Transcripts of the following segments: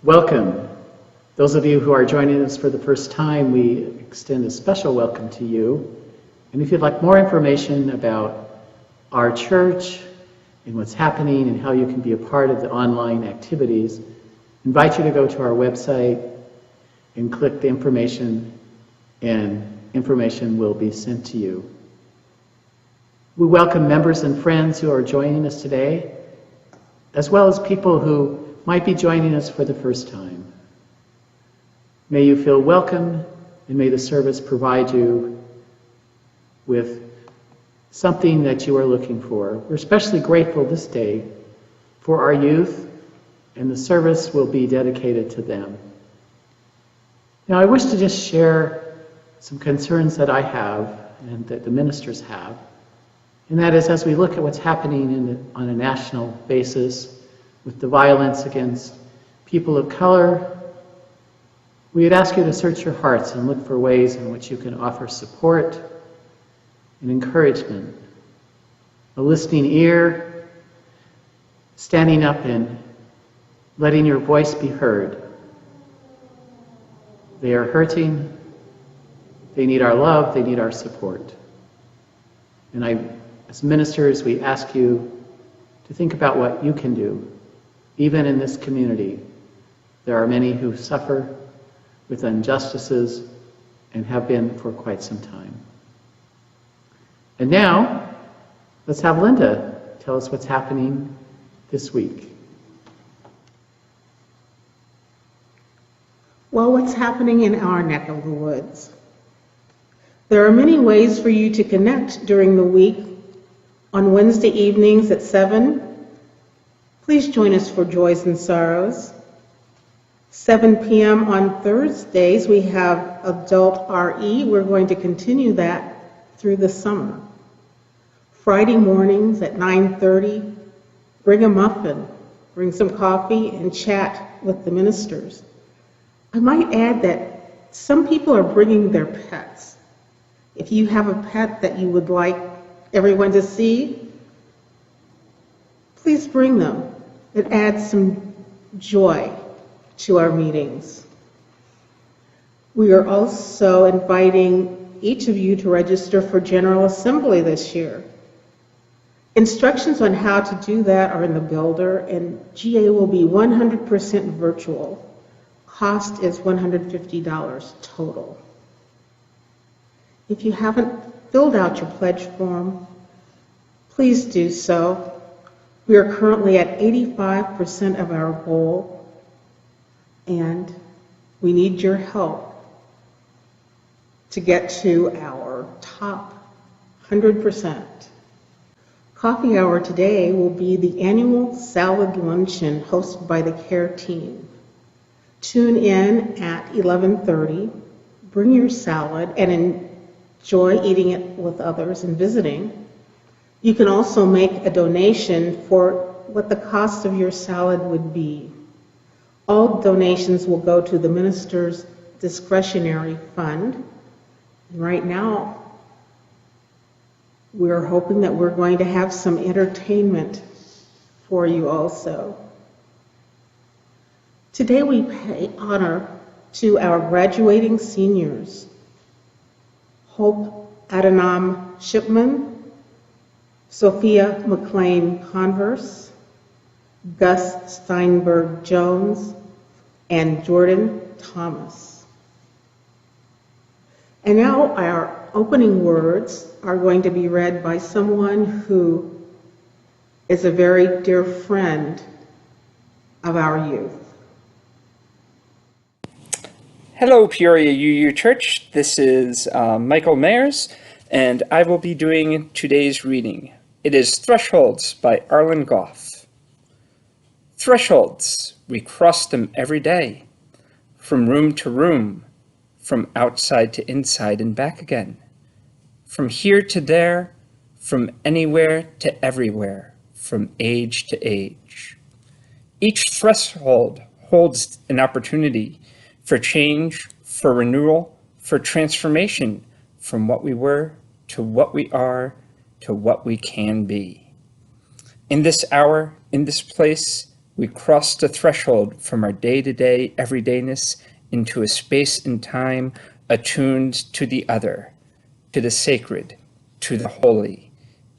Welcome. Those of you who are joining us for the first time, we extend a special welcome to you. And if you'd like more information about our church and what's happening and how you can be a part of the online activities, I invite you to go to our website and click the information, and information will be sent to you. We welcome members and friends who are joining us today, as well as people who might be joining us for the first time. May you feel welcome, and may the service provide you with something that you are looking for. We're especially grateful this day for our youth, and the service will be dedicated to them. Now, I wish to just share some concerns that I have and that the ministers have, and that is as we look at what's happening on a national basis with the violence against people of color, we would ask you to search your hearts and look for ways in which you can offer support and encouragement, a listening ear, standing up and letting your voice be heard. They are hurting, they need our love, they need our support. And as ministers, we ask you to think about what you can do. Even in this community, there are many who suffer with injustices and have been for quite some time. And now, let's have Lynnda tell us what's happening this week. Well, what's happening in our neck of the woods? There are many ways for you to connect during the week. On Wednesday evenings at 7, please join us for Joys and Sorrows. 7 p.m. on Thursdays, we have Adult RE. We're going to continue that through the summer. Friday mornings at 9:30, bring a muffin, bring some coffee, and chat with the ministers. I might add that some people are bringing their pets. If you have a pet that you would like everyone to see, please bring them. It adds some joy to our meetings. We are also inviting each of you to register for General Assembly this year. Instructions on how to do that are in the builder, and GA will be 100% virtual. Cost is $150 total. If you haven't filled out your pledge form, please do so. We are currently at 85% of our goal, and we need your help to get to our top 100%. Coffee hour today will be the annual salad luncheon hosted by the care team. Tune in at 11:30, bring your salad, and enjoy eating it with others and visiting. You can also make a donation for what the cost of your salad would be. All donations will go to the minister's discretionary fund. And right now, we're hoping that we're going to have some entertainment for you also. Today we pay honor to our graduating seniors, Popp Adhanom-Shipman, Sophia McLean Converse, Gus Steinberg Jones, and Jordan Thomas. And now our opening words are going to be read by someone who is a very dear friend of our youth. Hello, Peoria UU Church. This is Michael Mayers, and I will be doing today's reading. It is Thresholds by Arlen Goff. Thresholds, we cross them every day, from room to room, from outside to inside and back again, from here to there, from anywhere to everywhere, from age to age. Each threshold holds an opportunity for change, for renewal, for transformation from what we were to what we are to what we can be. In this hour, in this place, We cross the threshold from our day-to-day everydayness into a space and time attuned to the other, to the sacred, to the holy,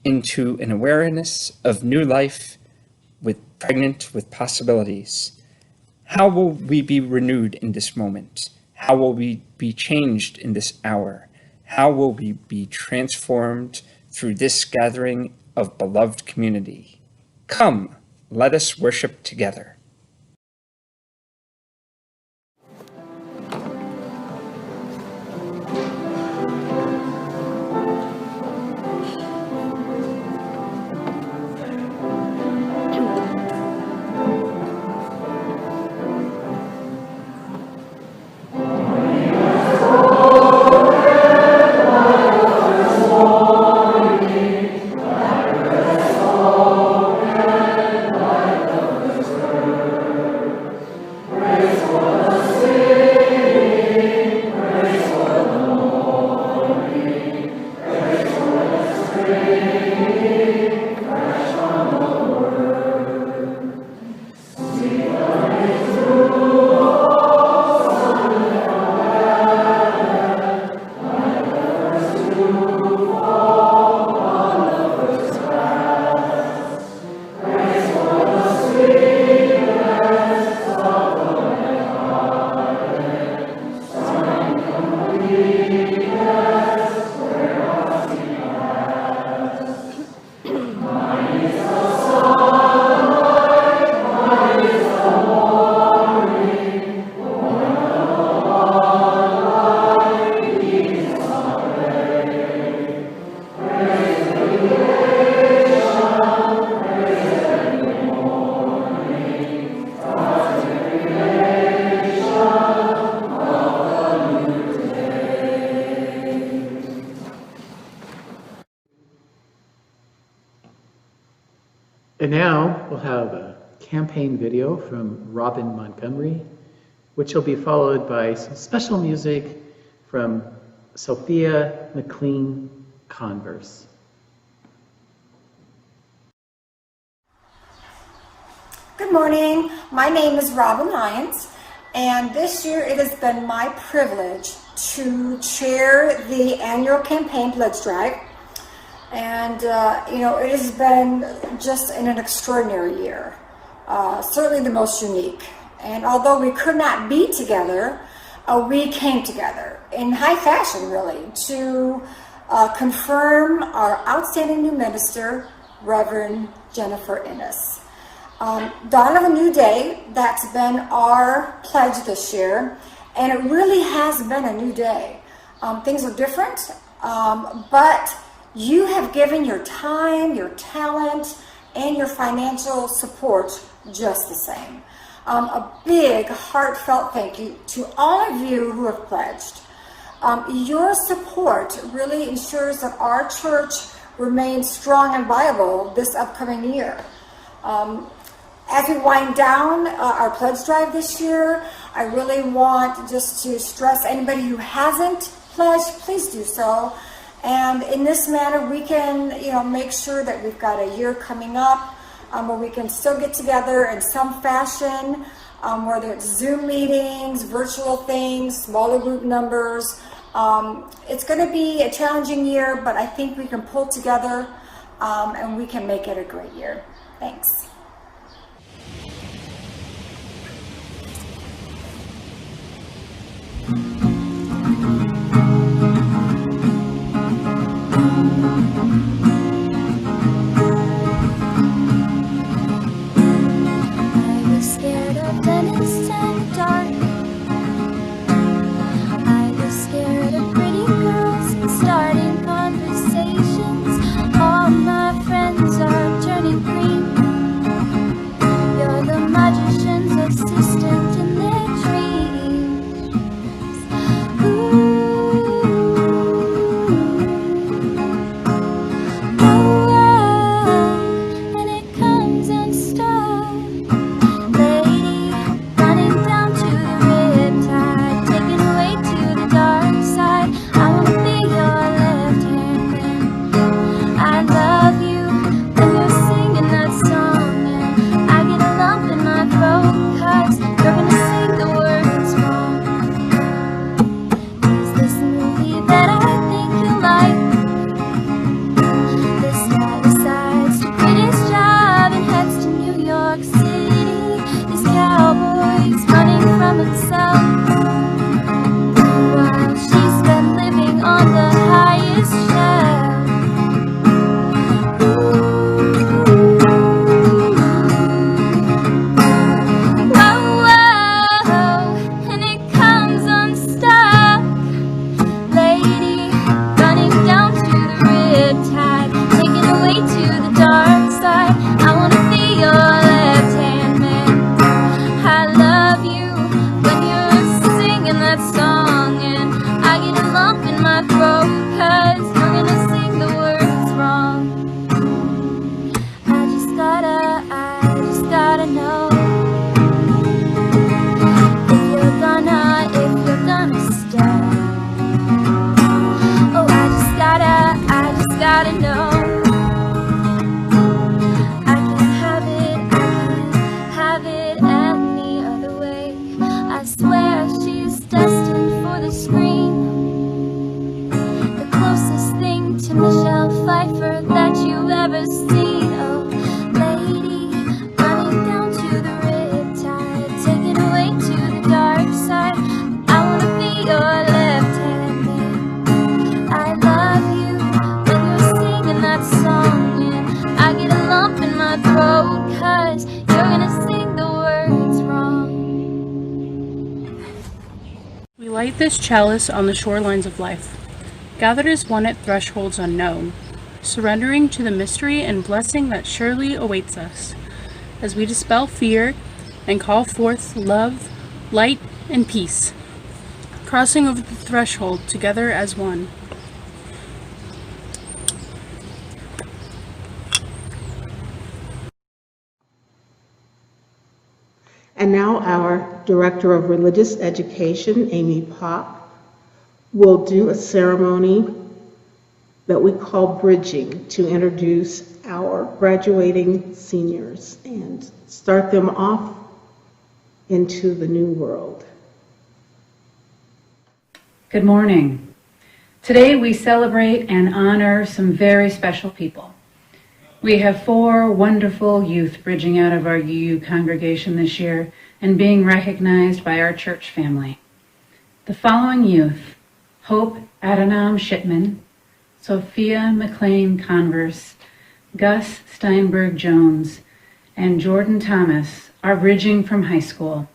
into an awareness of new life pregnant with possibilities. How will we be renewed in this moment? How will we be changed in this hour? How will we be transformed through this gathering of beloved community? Come, let us worship together. And now we'll have a campaign video from Robin Montgomery, which will be followed by some special music from Sophia McLean Converse. Good morning. My name is Robin Lyons, and this year it has been my privilege to chair the annual campaign pledge drive. And, it has been just an extraordinary year, certainly the most unique. And although we could not be together, we came together in high fashion, really, to confirm our outstanding new minister, Reverend Jennifer Innes. Dawn of a New Day, that's been our pledge this year, and it really has been a new day. Things are different, but you have given your time, your talent, and your financial support just the same. A big, heartfelt thank you to all of you who have pledged. Your support really ensures that our church remains strong and viable this upcoming year. As we wind down our pledge drive this year, I really want just to stress anybody who hasn't pledged, please do so. And in this manner, we can, make sure that we've got a year coming up where we can still get together in some fashion, whether it's Zoom meetings, virtual things, smaller group numbers. It's going to be a challenging year, but I think we can pull together and we can make it a great year. Thanks. All my friends are turning green. gotta know if you're gonna stay. Oh, I just gotta know. I can't have it any other way. I swear she's destined for the screen, the closest thing to Michelle Pfeiffer that you've ever seen. Oh, lady, running down to the riptide, taken away to the dark side. I wanna be your left hand man. I love you when you're singing that song, and I get a lump in my throat, 'cause you're gonna sing the words wrong. We light this chalice on the shorelines of life, gathered as one at thresholds unknown, surrendering to the mystery and blessing that surely awaits us, as we dispel fear and call forth love, light, and peace, crossing over the threshold together as one. And now our Director of Religious Education, Amy Popp, will do a ceremony that we call bridging to introduce our graduating seniors and start them off into the new world. Good morning. Today we celebrate and honor some very special people. We have 4 wonderful youth bridging out of our UU congregation this year and being recognized by our church family. The following youth, Hope Adhanom-Shipman, Sophia McLean Converse, Gus Steinberg Jones, and Jordan Thomas are bridging from high school,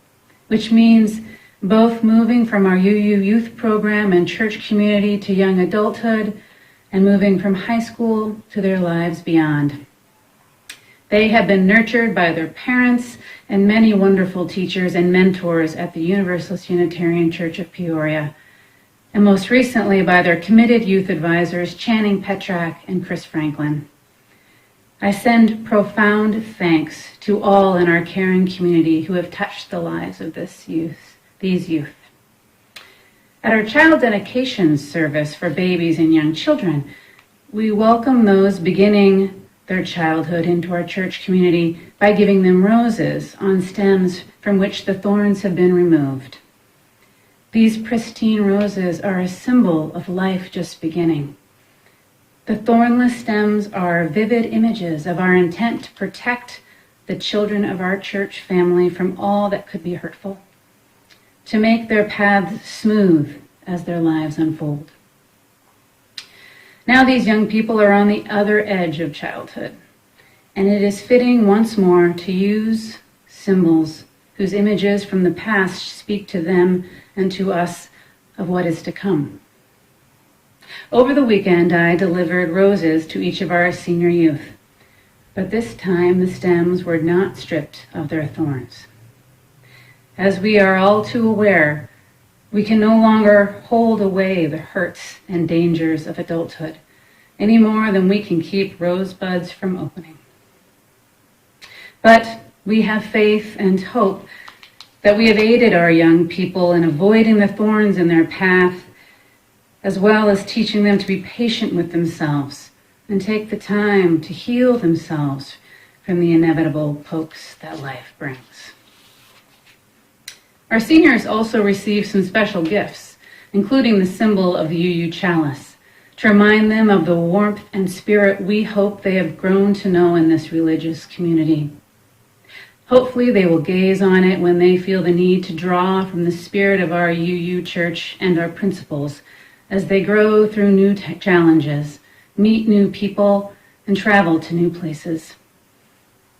which means both moving from our UU youth program and church community to young adulthood and moving from high school to their lives beyond. They have been nurtured by their parents and many wonderful teachers and mentors at the Universalist Unitarian Church of Peoria, and most recently by their committed youth advisors, Channing Petrak and Chris Franklin. I send profound thanks to all in our caring community who have touched the lives of these youth. At our child dedication service for babies and young children, we welcome those beginning their childhood into our church community by giving them roses on stems from which the thorns have been removed. These pristine roses are a symbol of life just beginning. The thornless stems are vivid images of our intent to protect the children of our church family from all that could be hurtful, to make their paths smooth as their lives unfold. Now these young people are on the other edge of childhood, and it is fitting once more to use symbols whose images from the past speak to them and to us of what is to come. Over the weekend, I delivered roses to each of our senior youth, but this time the stems were not stripped of their thorns. As we are all too aware, we can no longer hold away the hurts and dangers of adulthood any more than we can keep rosebuds from opening. But we have faith and hope that we have aided our young people in avoiding the thorns in their path, as well as teaching them to be patient with themselves and take the time to heal themselves from the inevitable pokes that life brings. Our seniors also received some special gifts, including the symbol of the UU chalice, to remind them of the warmth and spirit we hope they have grown to know in this religious community. Hopefully they will gaze on it when they feel the need to draw from the spirit of our UU church and our principles as they grow through new challenges, meet new people, and travel to new places.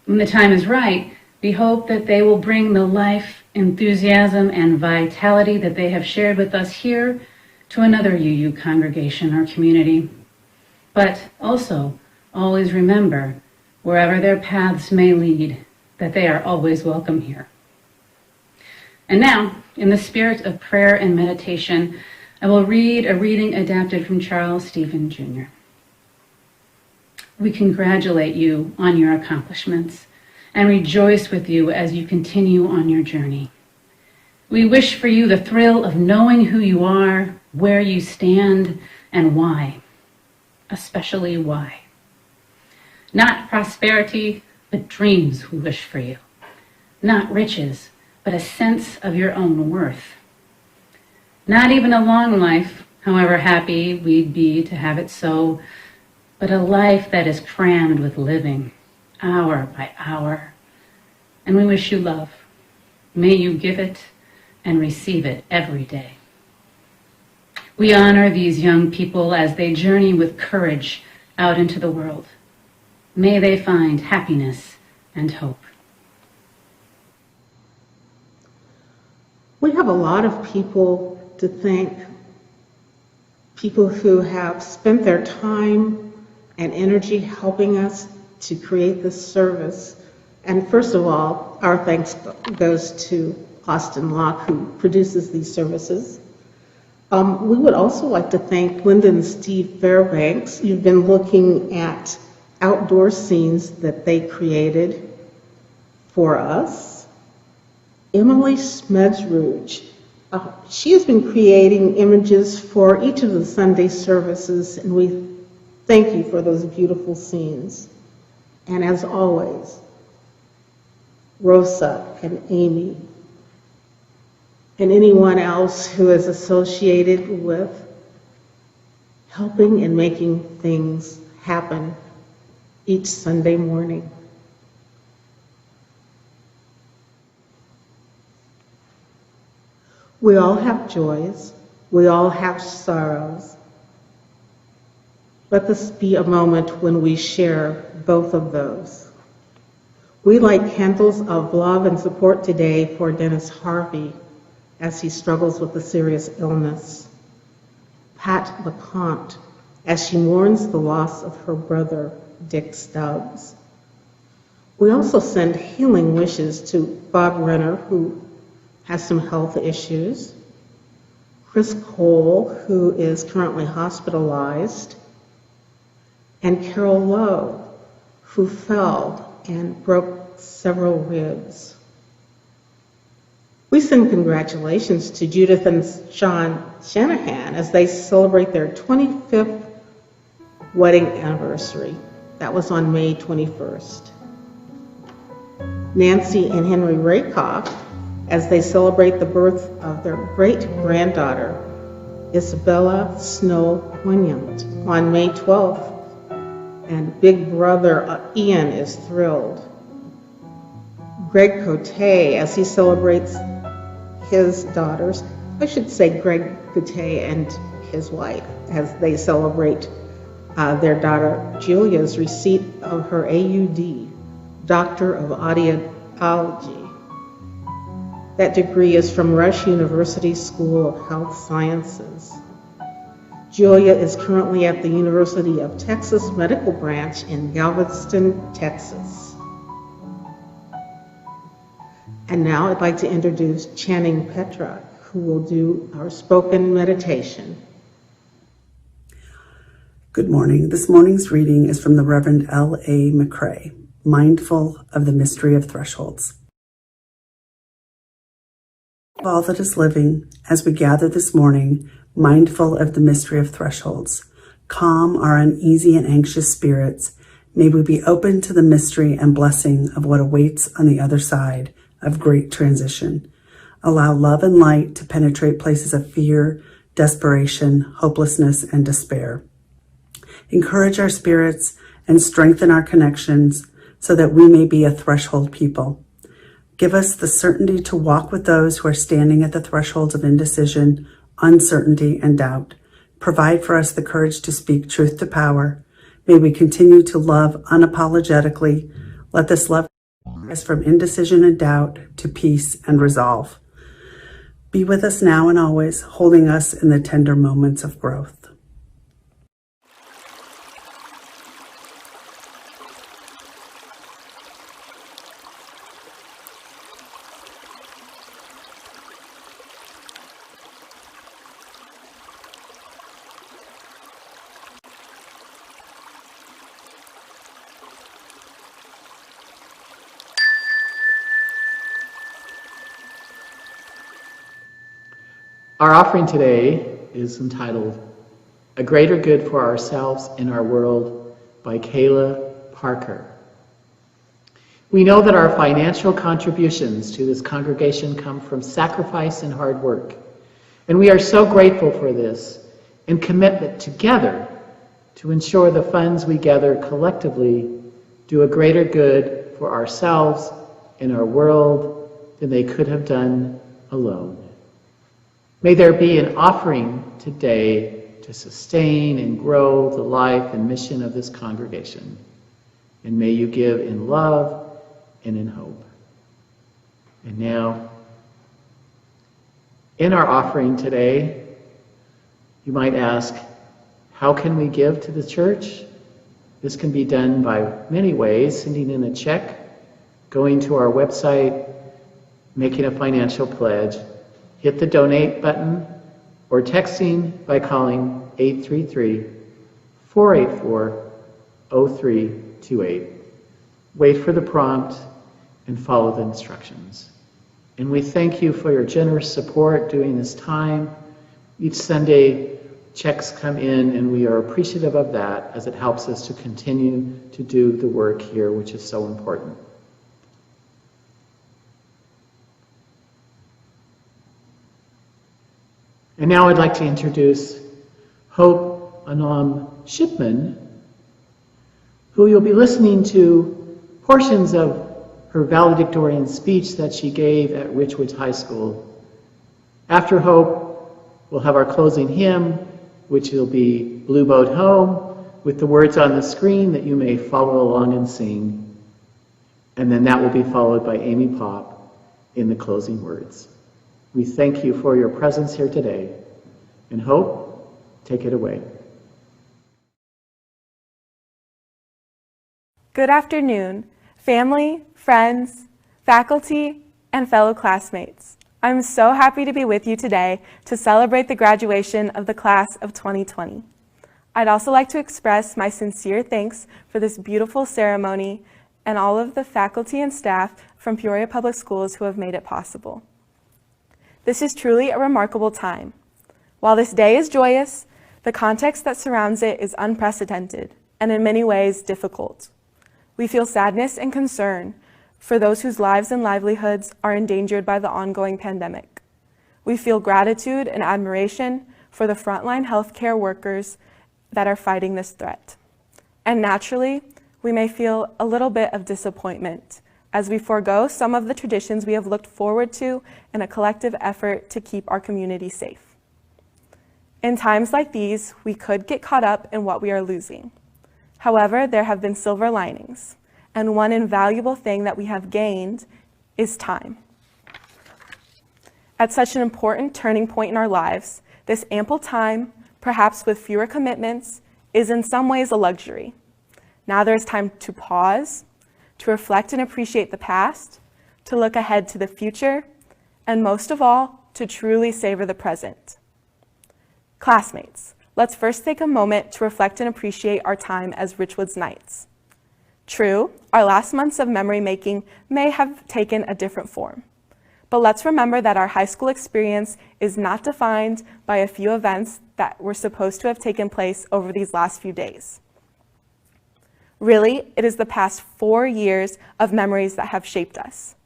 When the time is right, we hope that they will bring the life, enthusiasm, and vitality that they have shared with us here to another UU congregation or community. But also, always remember, wherever their paths may lead, that they are always welcome here. And now, in the spirit of prayer and meditation, I will read a reading adapted from Charles Stephen Jr. We congratulate you on your accomplishments and rejoice with you as you continue on your journey. We wish for you the thrill of knowing who you are, where you stand, and why, especially why. Not prosperity, but dreams we wish for you. Not riches, but a sense of your own worth. Not even a long life, however happy we'd be to have it so, but a life that is crammed with living, hour by hour. And we wish you love. May you give it and receive it every day. We honor these young people as they journey with courage out into the world. May they find happiness and hope. We have a lot of people to thank, people who have spent their time and energy helping us to create this service. And first of all, our thanks goes to Austin Locke, who produces these services. We would also like to thank Lynnda and Steve Fairbanks. You've been looking at outdoor scenes that they created for us. Emily Smedgerouge, she has been creating images for each of the Sunday services, and we thank you for those beautiful scenes. And as always, Rosa and Amy, and anyone else who is associated with helping and making things happen each Sunday morning. We all have joys, we all have sorrows. Let this be a moment when we share both of those. We light candles of love and support today for Dennis Harvey as he struggles with a serious illness. Pat LeConte, as she mourns the loss of her brother, Dick Stubbs. We also send healing wishes to Bob Renner, who has some health issues, Chris Cole, who is currently hospitalized, and Carol Lowe, who fell and broke several ribs. We send congratulations to Judith and Sean Shanahan as they celebrate their 25th wedding anniversary. That was on May 21st. Nancy and Henry Raycock as they celebrate the birth of their great-granddaughter, Isabella Snow Poignant, on May 12th. And big brother Ian is thrilled. Greg Cote as he celebrates his daughters, I should say Greg Cote and his wife, as they celebrate their daughter Julia's receipt of her AUD, Doctor of Audiology. That degree is from Rush University School of Health Sciences. Julia is currently at the University of Texas Medical Branch in Galveston, Texas. And now I'd like to introduce Channing Petra, who will do our spoken meditation. Good morning. This morning's reading is from the Reverend L.A. McCrae, Mindful of the Mystery of Thresholds. Of all that is living, as we gather this morning, mindful of the mystery of thresholds, calm our uneasy and anxious spirits, may we be open to the mystery and blessing of what awaits on the other side of great transition. Allow love and light to penetrate places of fear, desperation, hopelessness, and despair. Encourage our spirits and strengthen our connections so that we may be a threshold people. Give us the certainty to walk with those who are standing at the thresholds of indecision, uncertainty, and doubt. Provide for us the courage to speak truth to power. May we continue to love unapologetically. Let this love take us from indecision and doubt to peace and resolve. Be with us now and always, holding us in the tender moments of growth. Our offering today is entitled A Greater Good for Ourselves and Our World by Kayla Parker. We know that our financial contributions to this congregation come from sacrifice and hard work, and we are so grateful for this and commitment together to ensure the funds we gather collectively do a greater good for ourselves and our world than they could have done alone. May there be an offering today to sustain and grow the life and mission of this congregation, and may you give in love and in hope. And now, in our offering today, you might ask, how can we give to the church? This can be done by many ways: sending in a check, going to our website, making a financial pledge, hit the donate button, or texting by calling 833-484-0328. Wait for the prompt and follow the instructions. And we thank you for your generous support during this time. Each Sunday, checks come in, and we are appreciative of that as it helps us to continue to do the work here, which is so important. And now I'd like to introduce Popp Adhanom-Shipman, who you'll be listening to portions of her valedictorian speech that she gave at Richwoods High School. After Hope, we'll have our closing hymn, which will be Blue Boat Home, with the words on the screen that you may follow along and sing. And then that will be followed by Amy Popp in the closing words. We thank you for your presence here today. And Hope, take it away. Good afternoon, family, friends, faculty, and fellow classmates. I'm so happy to be with you today to celebrate the graduation of the class of 2020. I'd also like to express my sincere thanks for this beautiful ceremony and all of the faculty and staff from Peoria Public Schools who have made it possible. This is truly a remarkable time. While this day is joyous, the context that surrounds it is unprecedented and in many ways difficult. We feel sadness and concern for those whose lives and livelihoods are endangered by the ongoing pandemic. We feel gratitude and admiration for the frontline healthcare workers that are fighting this threat. And naturally, we may feel a little bit of disappointment as we forego some of the traditions we have looked forward to in a collective effort to keep our community safe. In times like these, we could get caught up in what we are losing. However, there have been silver linings, and one invaluable thing that we have gained is time. At such an important turning point in our lives, this ample time, perhaps with fewer commitments, is in some ways a luxury. Now there is time to pause, to reflect and appreciate the past, to look ahead to the future, and most of all, to truly savor the present. Classmates, let's first take a moment to reflect and appreciate our time as Richwoods Knights. True, our last months of memory making may have taken a different form, but let's remember that our high school experience is not defined by a few events that were supposed to have taken place over these last few days. Really, it is the past 4 years of memories that have shaped us.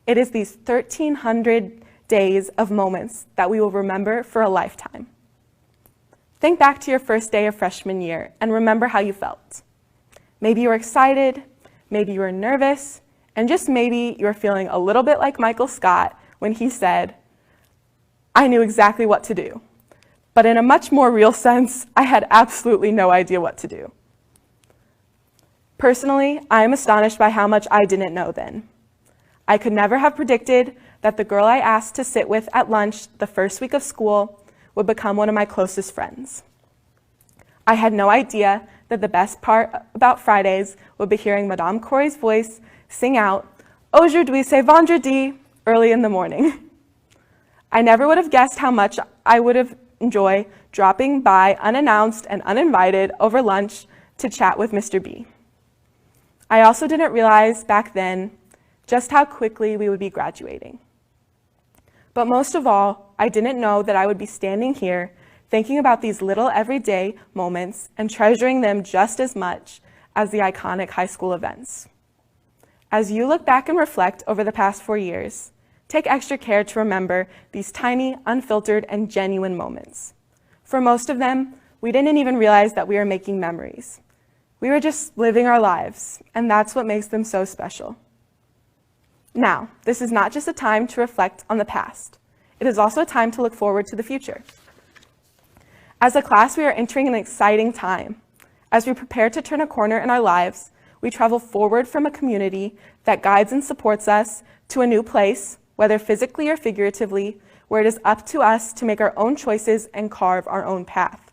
It is these 1,300 days of moments that we will remember for a lifetime. Think back to your first day of freshman year and remember how you felt. Maybe you were excited, maybe you were nervous, and just maybe you were feeling a little bit like Michael Scott when he said, "I knew exactly what to do." But in a much more real sense, I had absolutely no idea what to do. Personally, I am astonished by how much I didn't know then. I could never have predicted that the girl I asked to sit with at lunch the first week of school would become one of my closest friends. I had no idea that the best part about Fridays would be hearing Madame Corey's voice sing out, "Aujourd'hui c'est vendredi," early in the morning. I never would have guessed how much I would have enjoyed dropping by unannounced and uninvited over lunch to chat with Mr. B. I also didn't realize back then just how quickly we would be graduating. But most of all, I didn't know that I would be standing here thinking about these little everyday moments and treasuring them just as much as the iconic high school events. As you look back and reflect over the past 4 years, take extra care to remember these tiny, unfiltered, and genuine moments. For most of them, we didn't even realize that we were making memories. We were just living our lives, and that's what makes them so special. Now, this is not just a time to reflect on the past. It is also a time to look forward to the future. As a class, we are entering an exciting time. As we prepare to turn a corner in our lives, we travel forward from a community that guides and supports us to a new place, whether physically or figuratively, where it is up to us to make our own choices and carve our own path.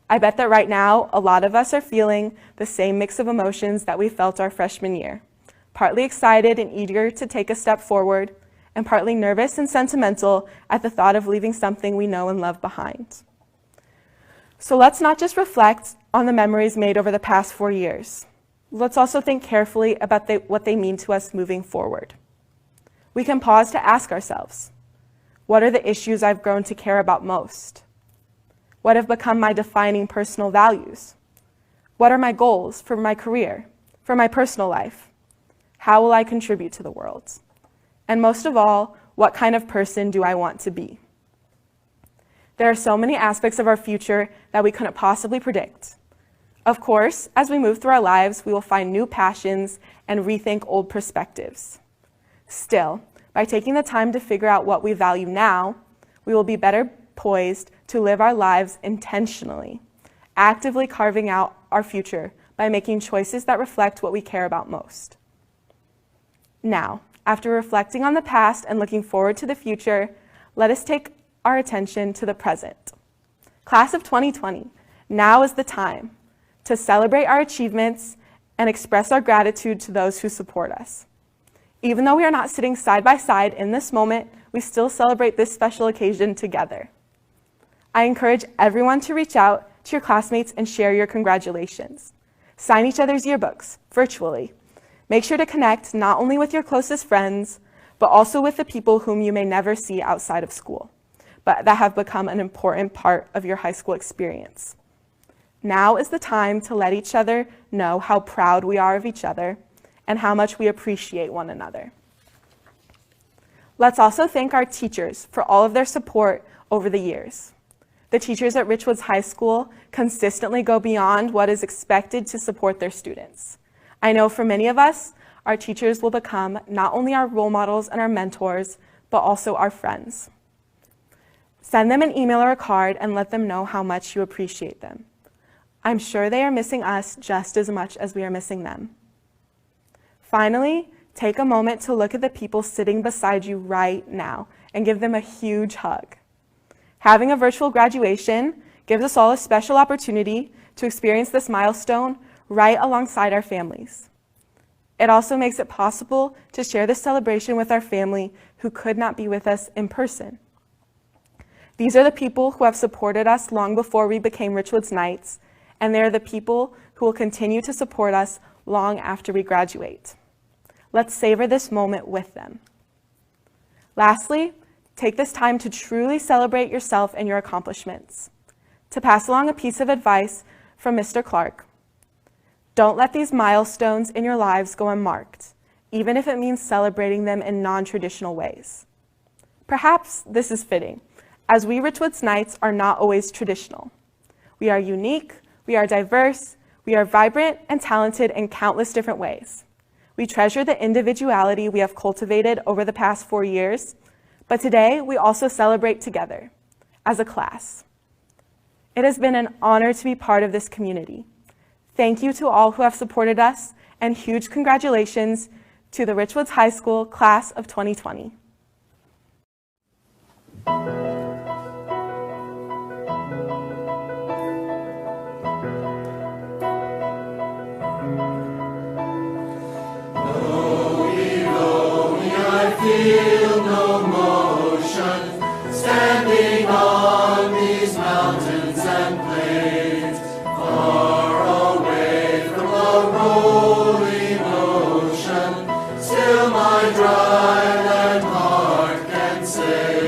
I bet that right now, a lot of us are feeling the same mix of emotions that we felt our freshman year. Partly excited and eager to take a step forward, and partly nervous and sentimental at the thought of leaving something we know and love behind. So let's not just reflect on the memories made over the past 4 years. Let's also think carefully about what they mean to us moving forward. We can pause to ask ourselves, what are the issues I've grown to care about most? What have become my defining personal values? What are my goals for my career, for my personal life? How will I contribute to the world? And most of all, what kind of person do I want to be? There are so many aspects of our future that we couldn't possibly predict. Of course, as we move through our lives, we will find new passions and rethink old perspectives. Still, by taking the time to figure out what we value now, we will be better poised to live our lives intentionally, actively carving out our future by making choices that reflect what we care about most. Now, after reflecting on the past and looking forward to the future, let us take our attention to the present. Class of 2020, now is the time to celebrate our achievements and express our gratitude to those who support us. Even though we are not sitting side by side in this moment, we still celebrate this special occasion together. I encourage everyone to reach out to your classmates and share your congratulations. Sign each other's yearbooks virtually. Make sure to connect not only with your closest friends, but also with the people whom you may never see outside of school, but that have become an important part of your high school experience. Now is the time to let each other know how proud we are of each other and how much we appreciate one another. Let's also thank our teachers for all of their support over the years. The teachers at Richwoods High School consistently go beyond what is expected to support their students. I know for many of us, our teachers will become not only our role models and our mentors, but also our friends. Send them an email or a card and let them know how much you appreciate them. I'm sure they are missing us just as much as we are missing them. Finally, take a moment to look at the people sitting beside you right now and give them a huge hug. Having a virtual graduation gives us all a special opportunity to experience this milestone right alongside our families. It also makes it possible to share this celebration with our family who could not be with us in person. These are the people who have supported us long before we became Richwoods Knights, and they are the people who will continue to support us long after we graduate. Let's savor this moment with them. Lastly, take this time to truly celebrate yourself and your accomplishments. To pass along a piece of advice from Mr. Clark, don't let these milestones in your lives go unmarked, even if it means celebrating them in non-traditional ways. Perhaps this is fitting, as we Richwoods Knights are not always traditional. We are unique, we are diverse, we are vibrant and talented in countless different ways. We treasure the individuality we have cultivated over the past 4 years, but today we also celebrate together, as a class. It has been an honor to be part of this community. Thank you to all who have supported us, and huge congratulations to the Richwoods High School Class of 2020. Feel no motion, standing on these mountains and plains, far away from the rolling ocean. Still my dry land heart can say,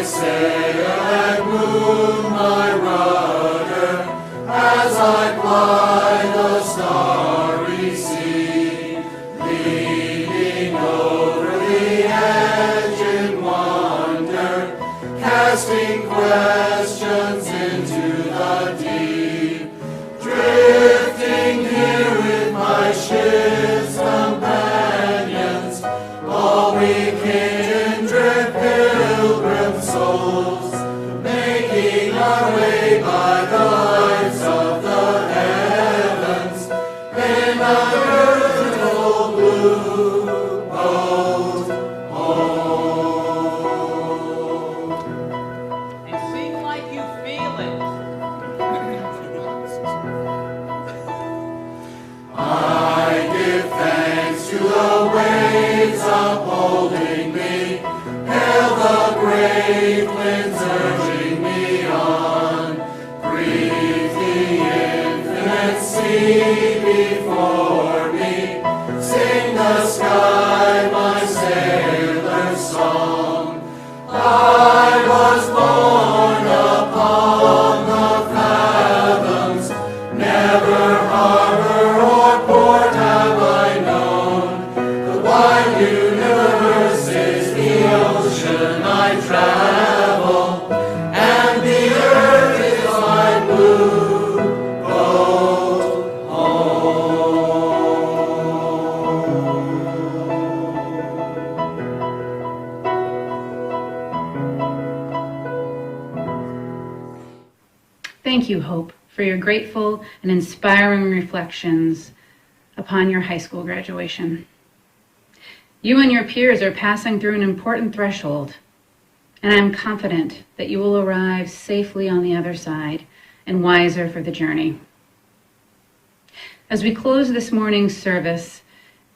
sail and moon my rudder, as I ply the starry sea, leaning over the edge in wonder, casting questions into the deep, drifting here with my ship's companions, all we kindred pilgrim souls, making our way by the lights of the heavens in a beautiful blue boat home. And sing like you feel it. I give thanks to the waves upholding me, hail the great winds urging me on, breathe the infinite sea before me, sing the sky my sailor's song. I was born upon the fathoms, never harbor or port have I known. The wide universe is the ocean I travel, and the earth is my blue boat home. Thank you, Hope, for your grateful and inspiring reflections upon your high school graduation. You and your peers are passing through an important threshold, and I'm confident that you will arrive safely on the other side and wiser for the journey. As we close this morning's service,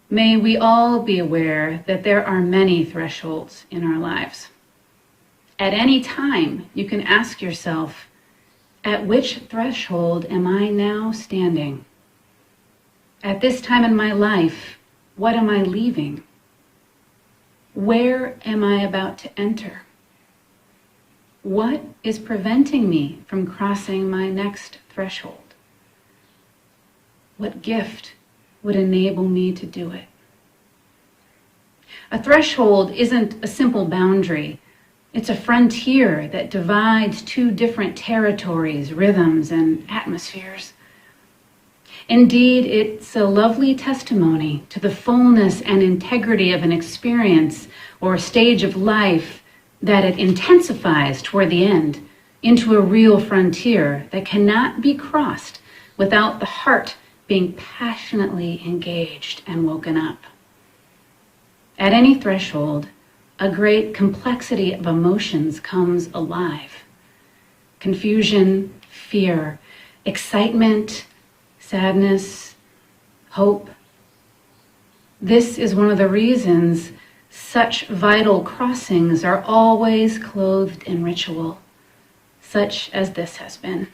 may we all be aware that there are many thresholds in our lives. At any time, you can ask yourself, at which threshold am I now standing? At this time in my life, what am I leaving? Where am I about to enter? What is preventing me from crossing my next threshold? What gift would enable me to do it? A threshold isn't a simple boundary. It's a frontier that divides two different territories, rhythms, and atmospheres. Indeed, it's a lovely testimony to the fullness and integrity of an experience or stage of life that it intensifies toward the end into a real frontier that cannot be crossed without the heart being passionately engaged and woken up. At any threshold, a great complexity of emotions comes alive. Confusion, fear, excitement, sadness, hope. This is one of the reasons such vital crossings are always clothed in ritual, such as this has been.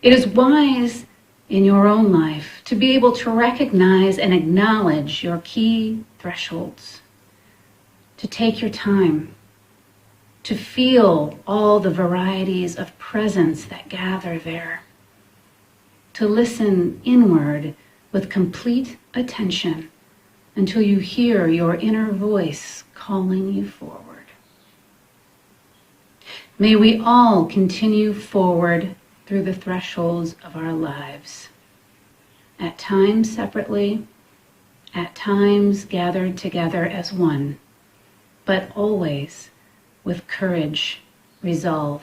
It is wise in your own life to be able to recognize and acknowledge your key thresholds, to take your time, to feel all the varieties of presence that gather there, to listen inward with complete attention until you hear your inner voice calling you forward. May we all continue forward through the thresholds of our lives, at times separately, at times gathered together as one, but always with courage, resolve,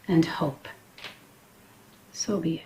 and hope. So be it.